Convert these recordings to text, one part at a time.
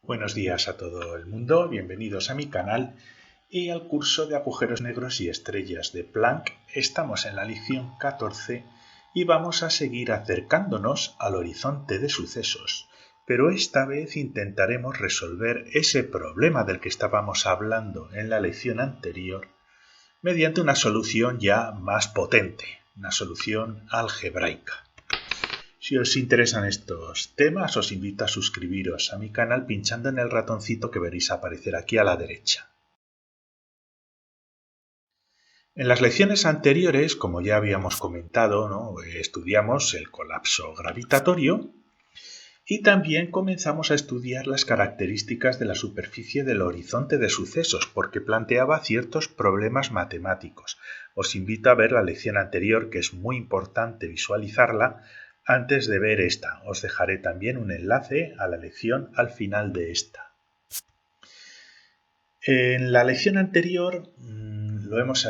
Buenos días a todo el mundo, bienvenidos a mi canal y al curso de agujeros negros y estrellas de Planck. Estamos en la lección 14 y vamos a seguir acercándonos al horizonte de sucesos, pero esta vez intentaremos resolver ese problema del que estábamos hablando en la lección anterior mediante una solución ya más potente, una solución algebraica. Si os interesan estos temas, os invito a suscribiros a mi canal pinchando en el ratoncito que veréis aparecer aquí a la derecha. En las lecciones anteriores, como ya habíamos comentado, estudiamos el colapso gravitatorio y también comenzamos a estudiar las características de la superficie del horizonte de sucesos, porque planteaba ciertos problemas matemáticos. Os invito a ver la lección anterior, que es muy importante visualizarla. Antes de ver esta, os dejaré también un enlace a la lección al final de esta. En la lección anterior lo hemos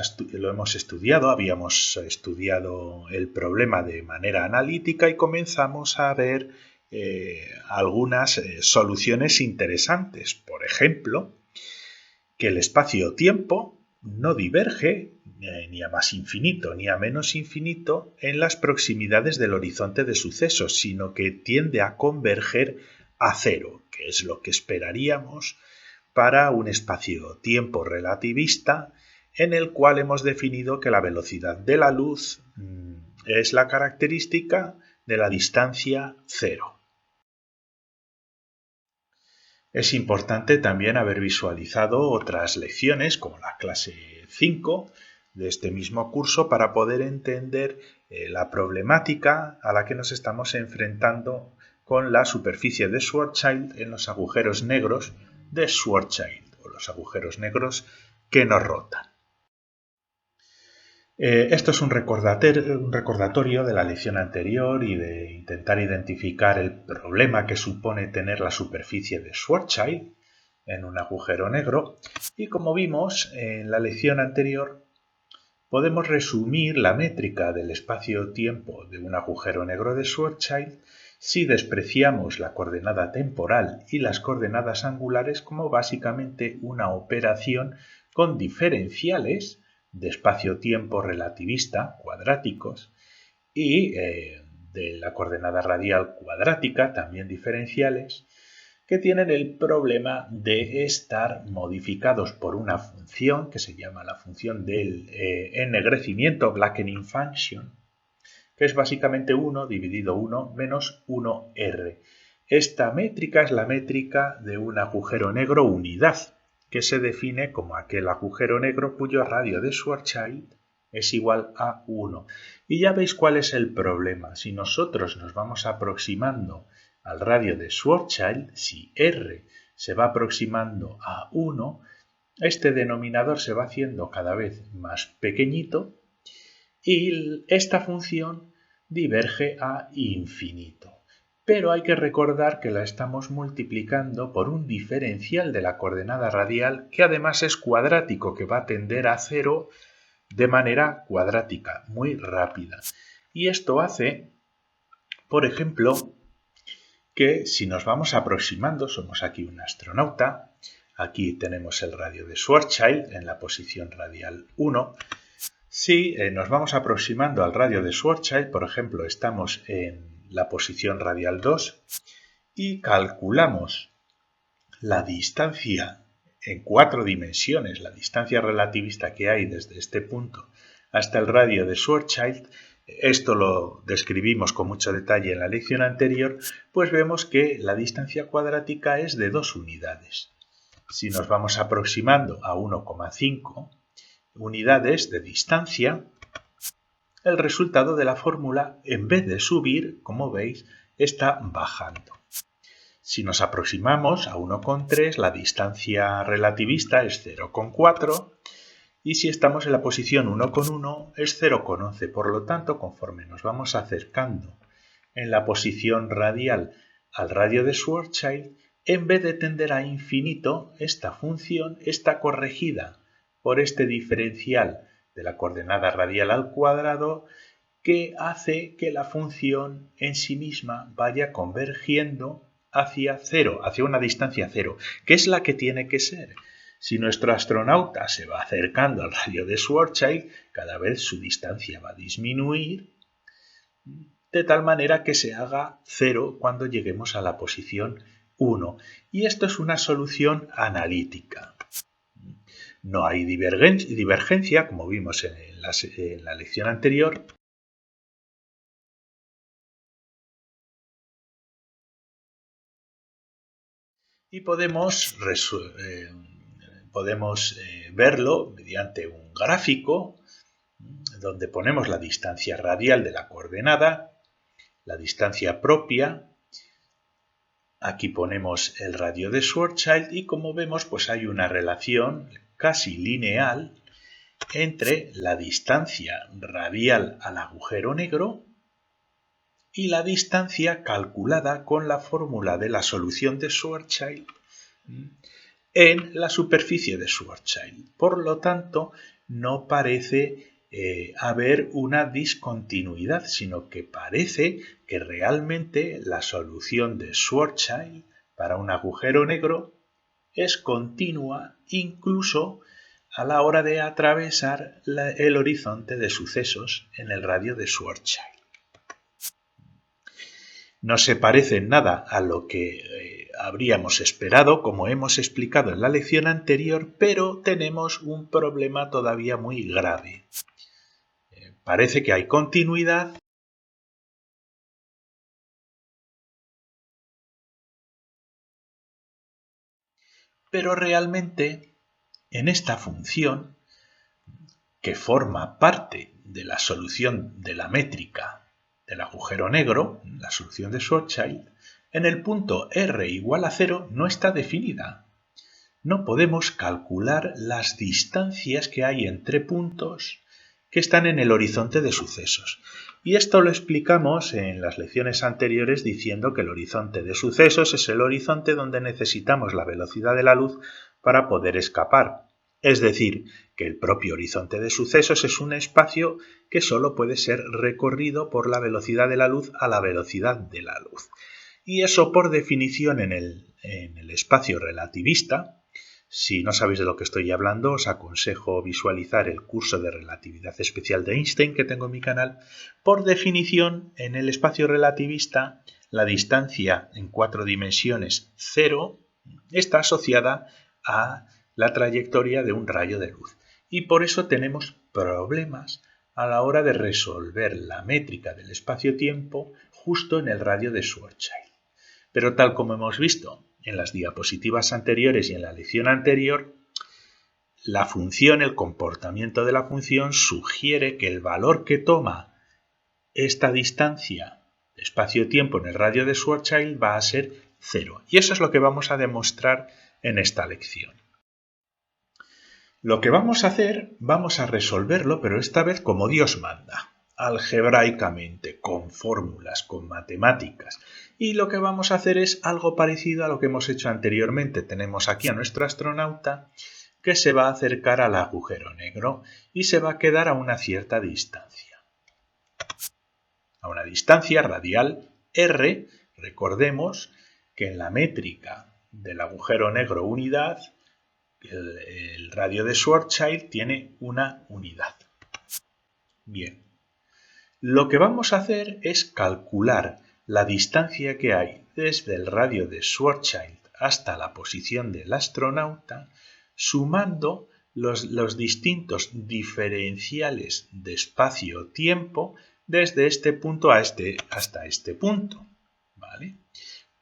estudiado, habíamos estudiado el problema de manera analítica y comenzamos a ver algunas soluciones interesantes. Por ejemplo, que el espacio-tiempo no diverge ni a más infinito ni a menos infinito en las proximidades del horizonte de sucesos, sino que tiende a converger a cero, que es lo que esperaríamos para un espacio-tiempo relativista en el cual hemos definido que la velocidad de la luz es la característica de la distancia cero. Es importante también haber visualizado otras lecciones, como la clase 5 de este mismo curso, para poder entender la problemática a la que nos estamos enfrentando con la superficie de Schwarzschild en los agujeros negros de Schwarzschild, o los agujeros negros que nos rotan. Esto es un recordatorio de la lección anterior y de intentar identificar el problema que supone tener la superficie de Schwarzschild en un agujero negro. Y como vimos en la lección anterior, podemos resumir la métrica del espacio-tiempo de un agujero negro de Schwarzschild si despreciamos la coordenada temporal y las coordenadas angulares como básicamente una operación con diferenciales de espacio-tiempo relativista cuadráticos y de la coordenada radial cuadrática, también diferenciales, que tienen el problema de estar modificados por una función que se llama la función del ennegrecimiento, blackening function, que es básicamente 1 dividido 1 menos 1r. Esta métrica es la métrica de un agujero negro unidad, que se define como aquel agujero negro cuyo radio de Schwarzschild es igual a 1. Y ya veis cuál es el problema. Si nosotros nos vamos aproximando al radio de Schwarzschild, si r se va aproximando a 1, este denominador se va haciendo cada vez más pequeñito y esta función diverge a infinito. Pero hay que recordar que la estamos multiplicando por un diferencial de la coordenada radial que además es cuadrático, que va a tender a cero de manera cuadrática, muy rápida. Y esto hace, por ejemplo, que si nos vamos aproximando, somos aquí un astronauta, aquí tenemos el radio de Schwarzschild en la posición radial 1, si nos vamos aproximando al radio de Schwarzschild, por ejemplo, estamos en la posición radial 2 y calculamos la distancia en 4 dimensiones, la distancia relativista que hay desde este punto hasta el radio de Schwarzschild, esto lo describimos con mucho detalle en la lección anterior, pues vemos que la distancia cuadrática es de 2 unidades. Si nos vamos aproximando a 1,5 unidades de distancia, el resultado de la fórmula, en vez de subir, como veis, está bajando. Si nos aproximamos a 1,3, la distancia relativista es 0,4 y si estamos en la posición 1,1 es 0,11. Por lo tanto, conforme nos vamos acercando en la posición radial al radio de Schwarzschild, en vez de tender a infinito, esta función está corregida por este diferencial de la coordenada radial al cuadrado que hace que la función en sí misma vaya convergiendo hacia cero, hacia una distancia cero, que es la que tiene que ser. Si nuestro astronauta se va acercando al radio de Schwarzschild, cada vez su distancia va a disminuir, de tal manera que se haga cero cuando lleguemos a la posición 1. Y esto es una solución analítica. No hay divergencia, como vimos en la lección anterior. Y podemos verlo mediante un gráfico donde ponemos la distancia radial de la coordenada, la distancia propia. Aquí ponemos el radio de Schwarzschild y como vemos pues hay una relación casi lineal entre la distancia radial al agujero negro y la distancia calculada con la fórmula de la solución de Schwarzschild en la superficie de Schwarzschild. Por lo tanto, no parece haber una discontinuidad, sino que parece que realmente la solución de Schwarzschild para un agujero negro es continua incluso a la hora de atravesar el horizonte de sucesos en el radio de Schwarzschild. No se parece en nada a lo que habríamos esperado, como hemos explicado en la lección anterior, pero tenemos un problema todavía muy grave. Parece que hay continuidad, pero realmente en esta función, que forma parte de la solución de la métrica del agujero negro, la solución de Schwarzschild, en el punto r igual a 0 no está definida. No podemos calcular las distancias que hay entre puntos que están en el horizonte de sucesos. Y esto lo explicamos en las lecciones anteriores diciendo que el horizonte de sucesos es el horizonte donde necesitamos la velocidad de la luz para poder escapar. Es decir, que el propio horizonte de sucesos es un espacio que solo puede ser recorrido por la velocidad de la luz a la velocidad de la luz. Y eso por definición en el espacio relativista. Si no sabéis de lo que estoy hablando, os aconsejo visualizar el curso de relatividad especial de Einstein que tengo en mi canal. Por definición, en el espacio relativista, la distancia en 4 dimensiones 0 está asociada a la trayectoria de un rayo de luz. Y por eso tenemos problemas a la hora de resolver la métrica del espacio-tiempo justo en el radio de Schwarzschild. Pero tal como hemos visto en las diapositivas anteriores y en la lección anterior, la función, el comportamiento de la función sugiere que el valor que toma esta distancia de espacio-tiempo en el radio de Schwarzschild va a ser 0. Y eso es lo que vamos a demostrar en esta lección. Lo que vamos a hacer, vamos a resolverlo, pero esta vez como Dios manda, algebraicamente, con fórmulas, con matemáticas. Y lo que vamos a hacer es algo parecido a lo que hemos hecho anteriormente. Tenemos aquí a nuestro astronauta que se va a acercar al agujero negro y se va a quedar a una cierta distancia. A una distancia radial r, recordemos que en la métrica del agujero negro unidad, el radio de Schwarzschild tiene una unidad. Bien, lo que vamos a hacer es calcular la distancia que hay desde el radio de Schwarzschild hasta la posición del astronauta, sumando los distintos diferenciales de espacio-tiempo desde este punto hasta este punto, ¿vale?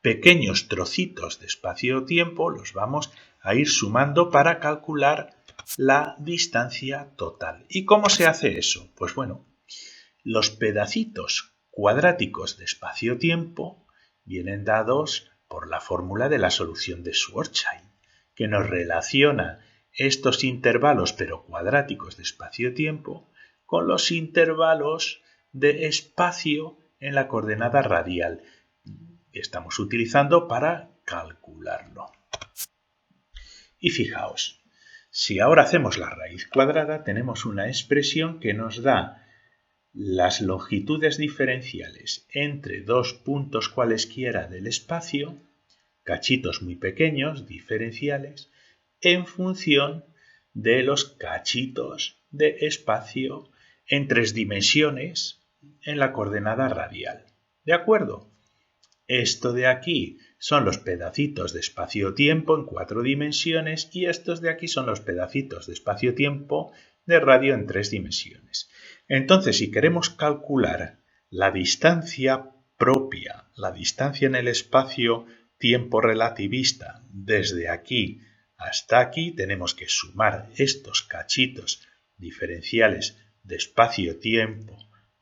Pequeños trocitos de espacio-tiempo los vamos a ir sumando para calcular la distancia total. ¿Y cómo se hace eso? Pues bueno, los pedacitos cuadráticos de espacio-tiempo vienen dados por la fórmula de la solución de Schwarzschild, que nos relaciona estos intervalos pero cuadráticos de espacio-tiempo con los intervalos de espacio en la coordenada radial que estamos utilizando para calcularlo. Y fijaos, si ahora hacemos la raíz cuadrada, tenemos una expresión que nos da las longitudes diferenciales entre dos puntos cualesquiera del espacio cachitos muy pequeños, diferenciales, en función de los cachitos de espacio en 3 dimensiones en la coordenada radial. ¿De acuerdo? Esto de aquí son los pedacitos de espacio-tiempo en 4 dimensiones y estos de aquí son los pedacitos de espacio-tiempo de radio en 3 dimensiones. Entonces, si queremos calcular la distancia propia, la distancia en el espacio-tiempo relativista desde aquí hasta aquí, tenemos que sumar estos cachitos diferenciales de espacio-tiempo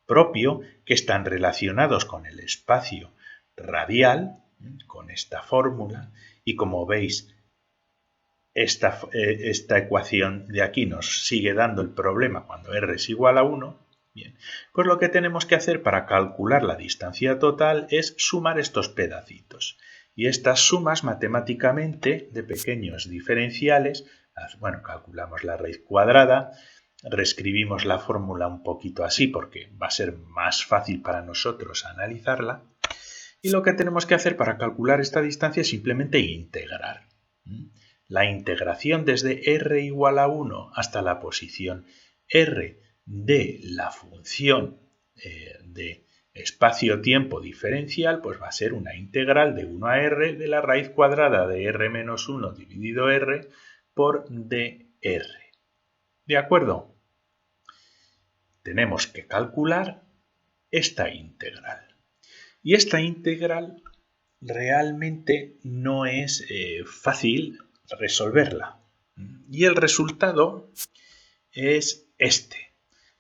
propio que están relacionados con el espacio radial, con esta fórmula, y como veis, esta ecuación de aquí nos sigue dando el problema cuando r es igual a 1. Bien, pues lo que tenemos que hacer para calcular la distancia total es sumar estos pedacitos. Y estas sumas matemáticamente de pequeños diferenciales, bueno, calculamos la raíz cuadrada, reescribimos la fórmula un poquito así porque va a ser más fácil para nosotros analizarla. Y lo que tenemos que hacer para calcular esta distancia es simplemente integrar. La integración desde r igual a 1 hasta la posición r de la función de espacio-tiempo diferencial, pues va a ser una integral de 1 a r de la raíz cuadrada de r menos 1 dividido r por dr. ¿De acuerdo? Tenemos que calcular esta integral. Y esta integral realmente no es fácil resolverla. Y el resultado es este.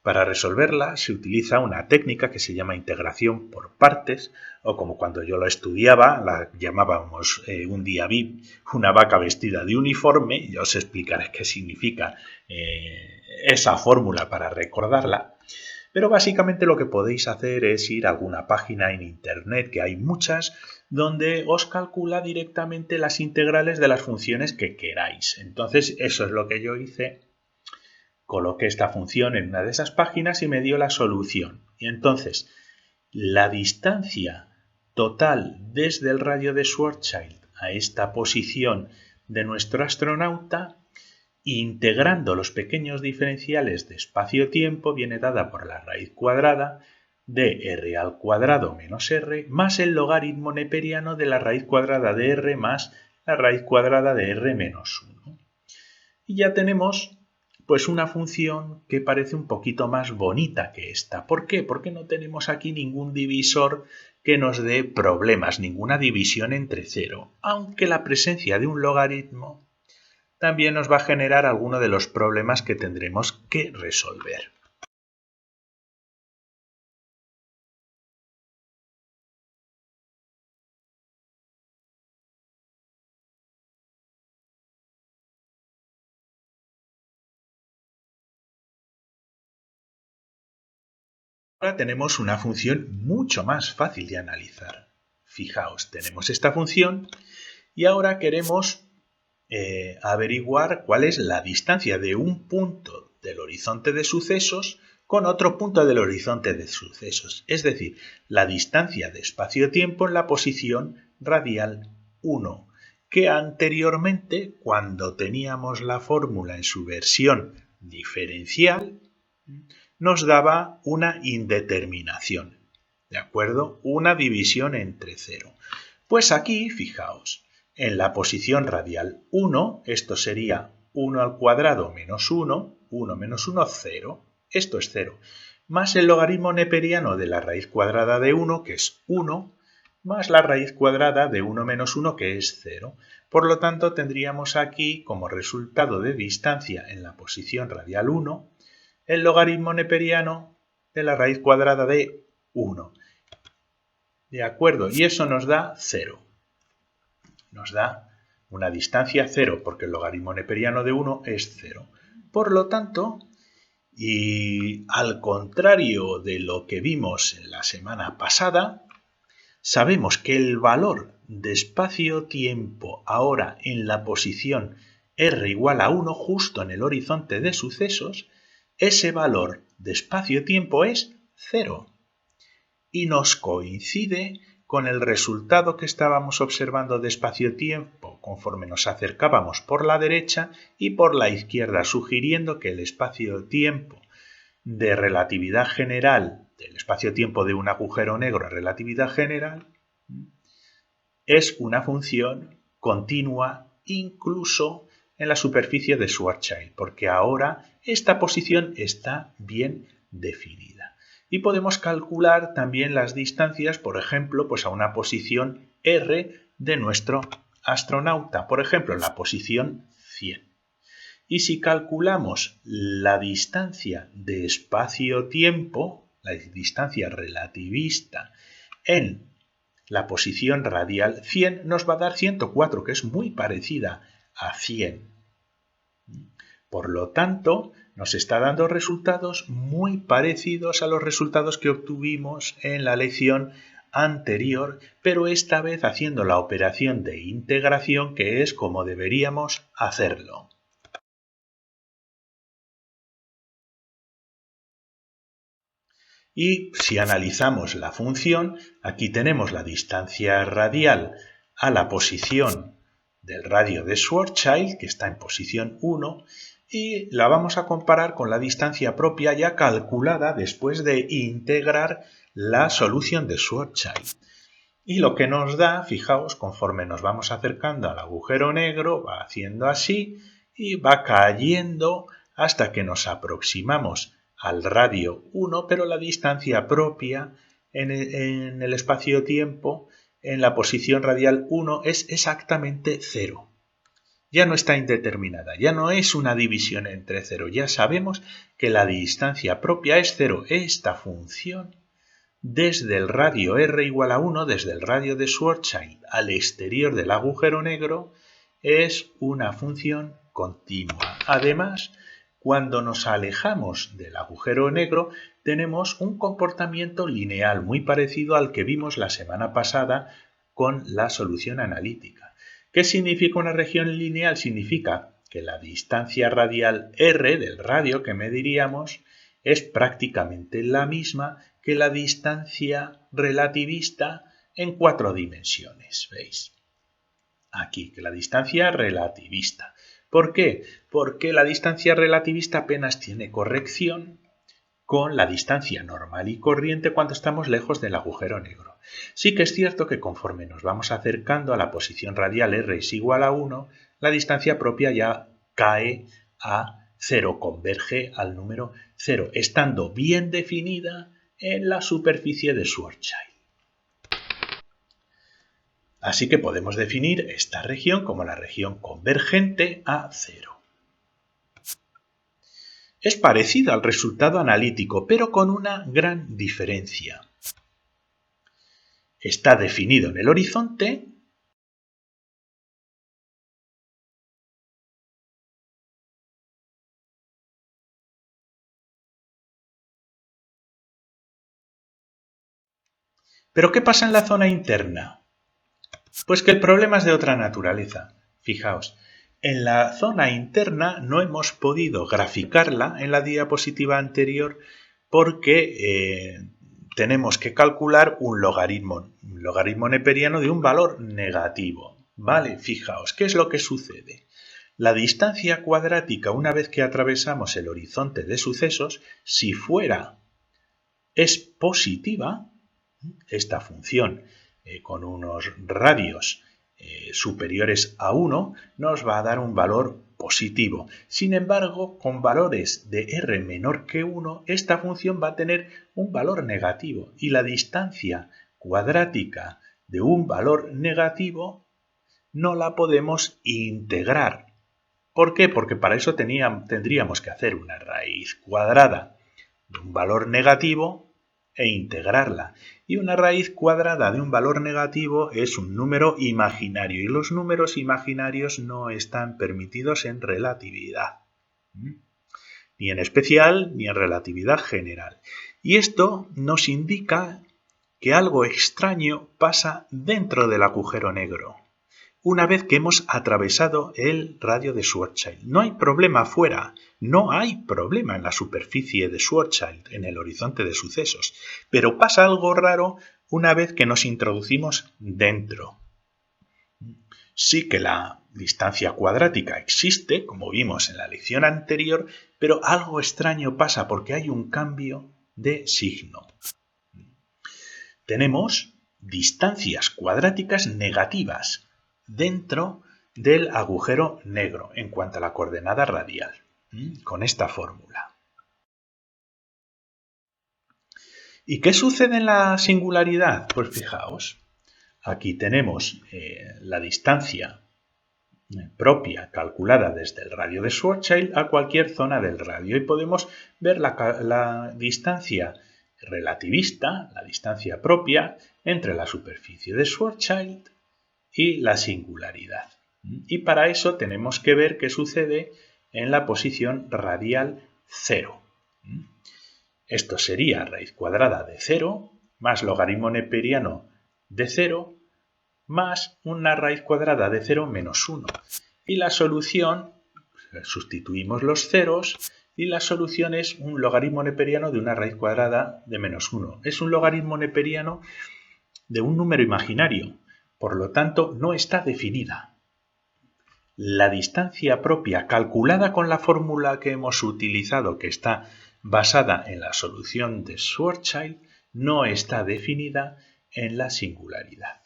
Para resolverla se utiliza una técnica que se llama integración por partes, o como cuando yo lo estudiaba, la llamábamos un día vi una vaca vestida de uniforme, y os explicaré qué significa esa fórmula para recordarla. Pero básicamente lo que podéis hacer es ir a alguna página en internet, que hay muchas, donde os calcula directamente las integrales de las funciones que queráis. Entonces, eso es lo que yo hice. Coloqué esta función en una de esas páginas y me dio la solución. Y entonces, la distancia total desde el radio de Schwarzschild a esta posición de nuestro astronauta, integrando los pequeños diferenciales de espacio-tiempo, viene dada por la raíz cuadrada de r al cuadrado menos r más el logaritmo neperiano de la raíz cuadrada de r más la raíz cuadrada de r menos 1. Y ya tenemos pues una función que parece un poquito más bonita que esta. ¿Por qué? Porque no tenemos aquí ningún divisor que nos dé problemas, ninguna división entre cero, aunque la presencia de un logaritmo también nos va a generar alguno de los problemas que tendremos que resolver. Ahora tenemos una función mucho más fácil de analizar. Fijaos, tenemos esta función y ahora queremos averiguar cuál es la distancia de un punto del horizonte de sucesos con otro punto del horizonte de sucesos, es decir, la distancia de espacio-tiempo en la posición radial 1, que anteriormente, cuando teníamos la fórmula en su versión diferencial, nos daba una indeterminación, ¿de acuerdo? Una división entre 0. Pues aquí, fijaos, en la posición radial 1, esto sería 1 al cuadrado menos 1, 1 menos 1, 0, esto es 0, más el logaritmo neperiano de la raíz cuadrada de 1, que es 1, más la raíz cuadrada de 1 menos 1, que es 0. Por lo tanto, tendríamos aquí, como resultado de distancia en la posición radial 1, el logaritmo neperiano de la raíz cuadrada de 1. ¿De acuerdo? Y eso nos da 0. Nos da una distancia 0, porque el logaritmo neperiano de 1 es 0. Por lo tanto, y al contrario de lo que vimos en la semana pasada, sabemos que el valor de espacio-tiempo ahora en la posición r igual a 1, justo en el horizonte de sucesos, ese valor de espacio-tiempo es 0. Y nos coincide con el resultado que estábamos observando de espacio-tiempo conforme nos acercábamos por la derecha y por la izquierda, sugiriendo que el espacio-tiempo de relatividad general, del espacio-tiempo de un agujero negro en relatividad general, es una función continua incluso en la superficie de Schwarzschild, porque ahora esta posición está bien definida. Y podemos calcular también las distancias, por ejemplo, pues a una posición R de nuestro astronauta, por ejemplo, en la posición 100. Y si calculamos la distancia de espacio-tiempo, la distancia relativista en la posición radial 100, nos va a dar 104, que es muy parecida a 100. Por lo tanto, nos está dando resultados muy parecidos a los resultados que obtuvimos en la lección anterior, pero esta vez haciendo la operación de integración, que es como deberíamos hacerlo. Y si analizamos la función, aquí tenemos la distancia radial a la posición del radio de Schwarzschild, que está en posición 1, y la vamos a comparar con la distancia propia ya calculada después de integrar la solución de Schwarzschild. Y lo que nos da, fijaos, conforme nos vamos acercando al agujero negro, va haciendo así y va cayendo hasta que nos aproximamos al radio 1, pero la distancia propia en el espacio-tiempo, en la posición radial 1, es exactamente 0. Ya no está indeterminada, ya no es una división entre 0, ya sabemos que la distancia propia es 0. Esta función, desde el radio r igual a 1, desde el radio de Schwarzschild al exterior del agujero negro, es una función continua. Además, cuando nos alejamos del agujero negro, tenemos un comportamiento lineal muy parecido al que vimos la semana pasada con la solución analítica. ¿Qué significa una región lineal? Significa que la distancia radial r del radio que mediríamos es prácticamente la misma que la distancia relativista en 4 dimensiones. ¿Veis? Aquí, que la distancia relativista. ¿Por qué? Porque la distancia relativista apenas tiene corrección con la distancia normal y corriente cuando estamos lejos del agujero negro. Sí que es cierto que conforme nos vamos acercando a la posición radial r es igual a 1, la distancia propia ya cae a 0, converge al número 0, estando bien definida en la superficie de Schwarzschild. Así que podemos definir esta región como la región convergente a 0. Es parecido al resultado analítico, pero con una gran diferencia. Está definido en el horizonte ¿pero qué pasa en la zona interna? Pues que el problema es de otra naturaleza. Fijaos, en la zona interna no hemos podido graficarla en la diapositiva anterior porque tenemos que calcular un logaritmo neperiano de un valor negativo. Vale, fijaos, ¿qué es lo que sucede? La distancia cuadrática, una vez que atravesamos el horizonte de sucesos, si es positiva, esta función con unos radios superiores a 1 nos va a dar un valor positivo. Sin embargo, con valores de r menor que 1, esta función va a tener un valor negativo y la distancia cuadrática de un valor negativo no la podemos integrar. ¿Por qué? Porque para eso tendríamos que hacer una raíz cuadrada de un valor negativo e integrarla. Y una raíz cuadrada de un valor negativo es un número imaginario y los números imaginarios no están permitidos en relatividad, ni en especial ni en relatividad general. Y esto nos indica que algo extraño pasa dentro del agujero negro. Una vez que hemos atravesado el radio de Schwarzschild. No hay problema afuera, no hay problema en la superficie de Schwarzschild, en el horizonte de sucesos, pero pasa algo raro una vez que nos introducimos dentro. Sí que la distancia cuadrática existe, como vimos en la lección anterior, pero algo extraño pasa porque hay un cambio de signo. Tenemos distancias cuadráticas negativas dentro del agujero negro en cuanto a la coordenada radial, con esta fórmula. ¿Y qué sucede en la singularidad? Pues fijaos, aquí tenemos la distancia propia calculada desde el radio de Schwarzschild a cualquier zona del radio y podemos ver la distancia relativista, la distancia propia entre la superficie de Schwarzschild y la singularidad. Y para eso tenemos que ver qué sucede en la posición radial 0. Esto sería raíz cuadrada de 0 más logaritmo neperiano de 0 más una raíz cuadrada de 0 menos 1. Y la solución, sustituimos los ceros, y la solución es un logaritmo neperiano de una raíz cuadrada de menos 1. Es un logaritmo neperiano de un número imaginario, por lo tanto no está definida. La distancia propia calculada con la fórmula que hemos utilizado, que está basada en la solución de Schwarzschild, no está definida en la singularidad.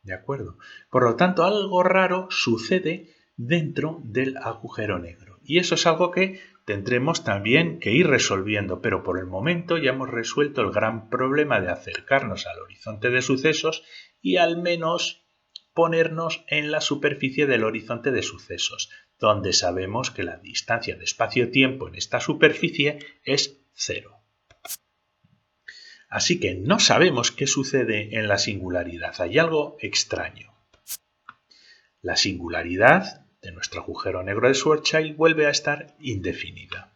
¿De acuerdo? Por lo tanto, algo raro sucede dentro del agujero negro. Y eso es algo que tendremos también que ir resolviendo, pero por el momento ya hemos resuelto el gran problema de acercarnos al horizonte de sucesos y al menos ponernos en la superficie del horizonte de sucesos, donde sabemos que la distancia de espacio-tiempo en esta superficie es 0. Así que no sabemos qué sucede en la singularidad. Hay algo extraño. La singularidad de nuestro agujero negro de Schwarzschild vuelve a estar indefinida.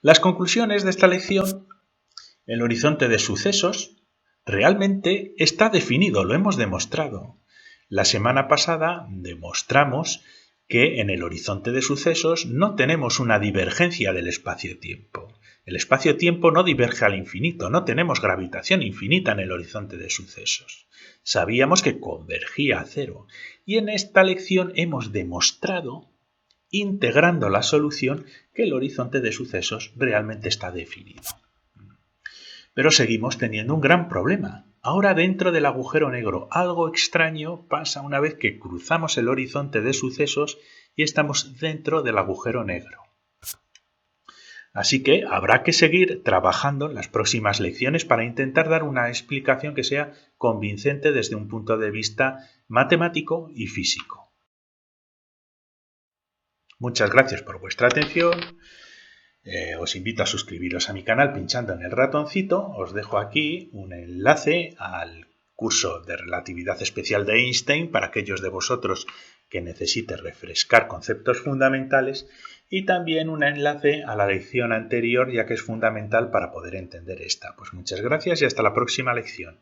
Las conclusiones de esta lección: el horizonte de sucesos realmente está definido, lo hemos demostrado. La semana pasada demostramos que en el horizonte de sucesos no tenemos una divergencia del espacio-tiempo. El espacio-tiempo no diverge al infinito, no tenemos gravitación infinita en el horizonte de sucesos. Sabíamos que convergía a 0 y en esta lección hemos demostrado, integrando la solución, que el horizonte de sucesos realmente está definido. Pero seguimos teniendo un gran problema. Ahora dentro del agujero negro algo extraño pasa una vez que cruzamos el horizonte de sucesos y estamos dentro del agujero negro. Así que habrá que seguir trabajando en las próximas lecciones para intentar dar una explicación que sea convincente desde un punto de vista matemático y físico. Muchas gracias por vuestra atención. Os invito a suscribiros a mi canal pinchando en el ratoncito. Os dejo aquí un enlace al curso de relatividad especial de Einstein para aquellos de vosotros que necesiten refrescar conceptos fundamentales y también un enlace a la lección anterior, ya que es fundamental para poder entender esta. Pues muchas gracias y hasta la próxima lección.